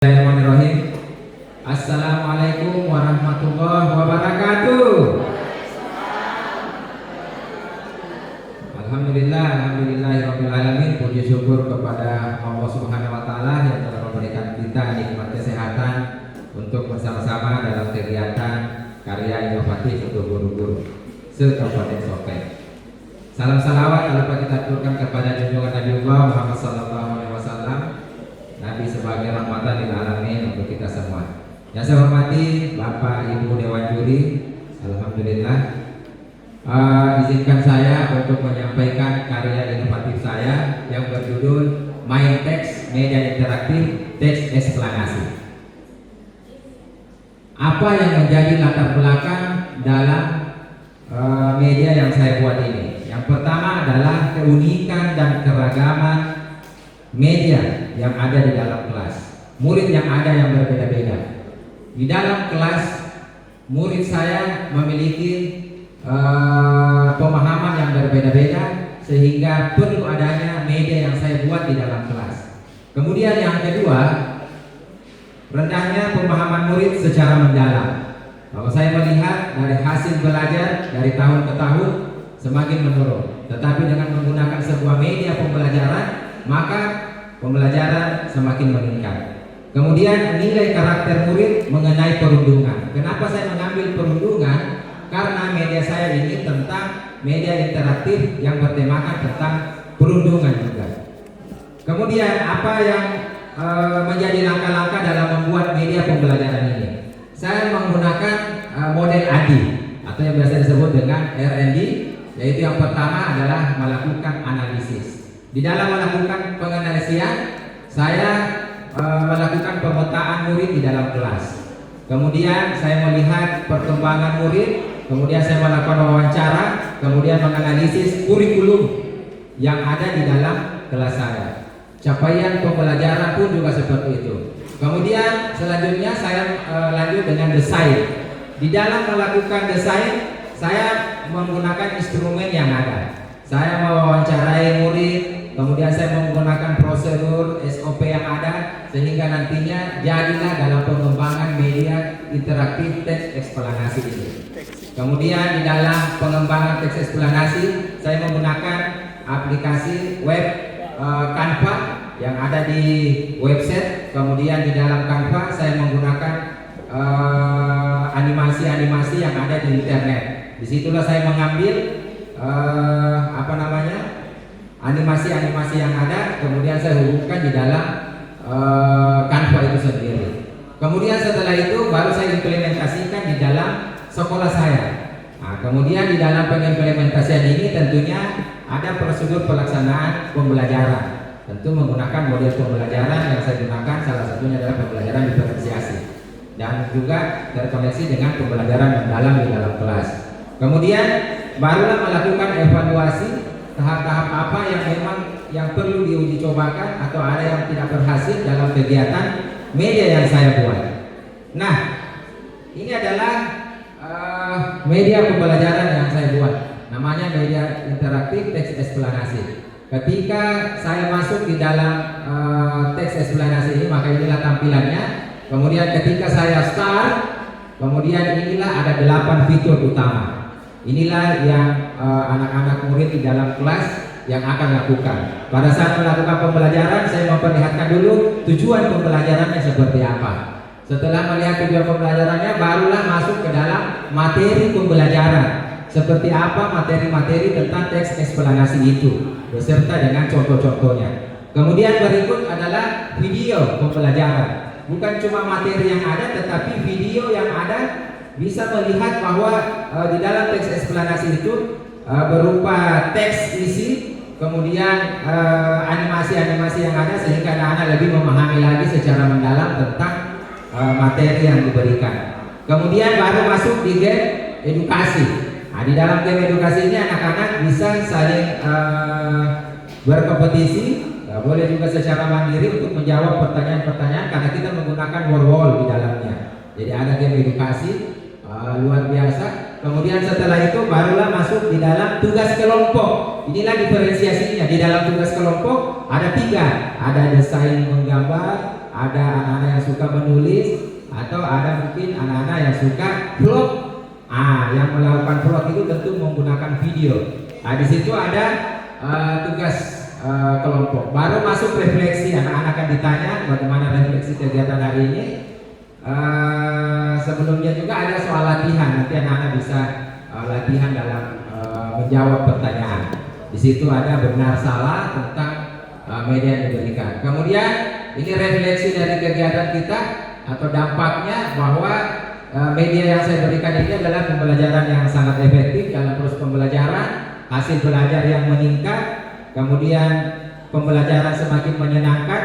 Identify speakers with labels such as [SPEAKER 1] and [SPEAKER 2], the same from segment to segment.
[SPEAKER 1] Bismillahirrahmanirrahim. Assalamualaikum warahmatullahi wabarakatuh. Alhamdulillahirabbil alamin. Puji syukur kepada Allah Subhanahu wa taala yang telah memberikan kita nikmat kesehatan untuk bersama-sama dalam kegiatan karya inovatif untuk guru-guru se-Kabupaten Sopeng. Salam salawat lalu kita aturkan kepada junjungan Nabi Muhammad SAW, Nabi sebagai rahmatan lil alamin untuk kita semua. Yang saya hormati Bapak Ibu Dewan Juri, alhamdulillah, izinkan saya untuk menyampaikan karya inovatif saya yang berjudul Main Teks Media Interaktif Teks Eksplanasi. Apa yang menjadi latar belakang dalam media yang saya buat ini? Yang pertama adalah keunikan dan keragaman media yang ada di dalam kelas. Murid yang ada yang berbeda-beda. Di dalam kelas, murid saya memiliki pemahaman yang berbeda-beda, sehingga perlu adanya media yang saya buat di dalam kelas. Kemudian yang kedua, rendahnya pemahaman murid secara mendalam. Kalau saya melihat dari hasil belajar dari tahun ke tahun semakin menurun. Tetapi dengan menggunakan sebuah media pembelajaran, maka pembelajaran semakin meningkat. Kemudian nilai karakter murid mengenai perundungan. Kenapa saya mengambil perundungan? Karena media saya ini tentang media interaktif yang bertemakan tentang perundungan juga. Kemudian apa yang menjadi langkah-langkah dalam membuat media pembelajaran ini? Saya menggunakan model ADI atau yang biasa disebut dengan R&D, yaitu yang pertama adalah melakukan analisis. Di dalam melakukan penganalisian, saya melakukan pemetaan murid di dalam kelas. Kemudian saya melihat perkembangan murid, kemudian saya melakukan wawancara, kemudian menganalisis kurikulum yang ada di dalam kelas saya. Capaian pembelajaran pun juga seperti itu. Kemudian selanjutnya saya lanjut dengan desain. Di dalam melakukan desain, saya menggunakan instrumen yang ada. Saya mewawancarai murid, kemudian saya menggunakan prosedur SOP yang ada, sehingga nantinya jadilah dalam pengembangan media interaktif teks eksplanasi itu. Kemudian di dalam pengembangan teks eksplanasi, saya menggunakan aplikasi web Canva yang ada di website. Kemudian di dalam Canva saya menggunakan animasi-animasi yang ada di internet. Disitulah saya mengambil animasi-animasi yang ada, kemudian saya hubungkan di dalam Canva itu sendiri. Kemudian setelah itu baru saya implementasikan di dalam sekolah saya. Nah, kemudian di dalam pengimplementasian ini tentunya ada prosedur pelaksanaan pembelajaran. Tentu menggunakan model pembelajaran yang saya gunakan, salah satunya adalah pembelajaran diferensiasi dan juga terkoneksi dengan pembelajaran mendalam di dalam kelas. Kemudian barulah melakukan evaluasi tahap-tahap apa yang memang yang perlu diuji cobakan atau ada yang tidak berhasil dalam kegiatan media yang saya buat. Nah, ini adalah media pembelajaran yang saya buat. Namanya media interaktif teks eksplanasi. Ketika saya masuk di dalam teks eksplanasi ini, maka inilah tampilannya. Kemudian ketika saya start, kemudian inilah ada 8 fitur utama. Inilah yang anak-anak murid di dalam kelas yang akan lakukan. Pada saat melakukan pembelajaran, saya memperlihatkan dulu tujuan pembelajarannya seperti apa. Setelah melihat tujuan pembelajarannya, barulah masuk ke dalam materi pembelajaran. Seperti apa materi-materi tentang teks eksplanasi itu, beserta dengan contoh-contohnya. Kemudian berikut adalah video pembelajaran. Bukan cuma materi yang ada, tetapi video yang ada bisa melihat bahwa di dalam teks eksplanasi itu berupa teks isi, kemudian animasi-animasi yang ada, sehingga anak-anak lebih memahami lagi secara mendalam tentang materi yang diberikan. Kemudian baru masuk di game edukasi. Nah, di dalam game edukasi ini anak-anak bisa saling berkompetisi, boleh juga secara mandiri untuk menjawab pertanyaan-pertanyaan karena kita menggunakan wall di dalamnya. Jadi ada game edukasi luar biasa. Kemudian setelah itu barulah masuk di dalam tugas kelompok. Inilah diferensiasinya. Di dalam tugas kelompok ada 3, ada desain menggambar, ada anak-anak yang suka menulis, atau ada mungkin anak-anak yang suka vlog. Yang melakukan vlog itu tentu menggunakan video. Di situ ada tugas kelompok. Baru masuk refleksi, anak-anak akan ditanya bagaimana refleksi kegiatan hari ini. Sebelumnya juga ada soal latihan, nanti anak-anak bisa latihan dalam menjawab pertanyaan. Di situ ada benar salah tentang media yang diberikan. Kemudian ini refleksi dari kegiatan kita atau dampaknya bahwa media yang saya berikan ini adalah pembelajaran yang sangat efektif dalam proses pembelajaran, hasil belajar yang meningkat, kemudian pembelajaran semakin menyenangkan,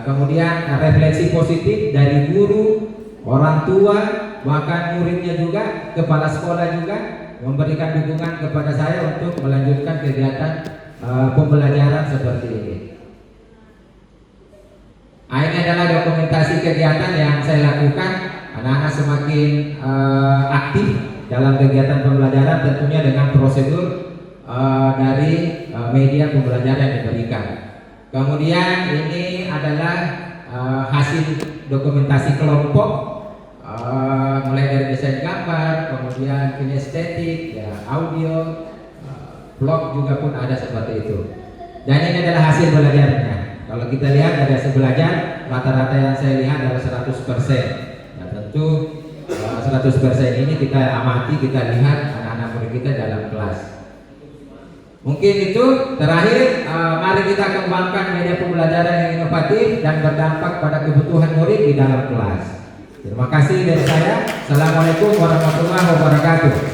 [SPEAKER 1] kemudian refleksi positif dari guru, orang tua, bahkan muridnya juga, kepala sekolah juga memberikan dukungan kepada saya untuk melanjutkan kegiatan pembelajaran seperti ini. Ini adalah dokumentasi kegiatan yang saya lakukan. Anak-anak semakin aktif dalam kegiatan pembelajaran, tentunya dengan prosedur dari media pembelajaran yang diberikan. Kemudian ini adalah hasil dokumentasi kelompok, mulai dari desain gambar, kemudian kinestetik, ya, audio, vlog juga pun ada seperti itu. Dan ini adalah hasil belajarnya. Kalau kita lihat dari hasil belajar, rata-rata yang saya lihat adalah 100%. Nah, tentu 100% ini kita amati, kita lihat anak-anak murid kita dalam kelas. Mungkin itu terakhir, mari kita kembangkan media pembelajaran yang inovatif dan berdampak pada kebutuhan murid di dalam kelas. Terima kasih dari saya. Assalamualaikum warahmatullahi wabarakatuh.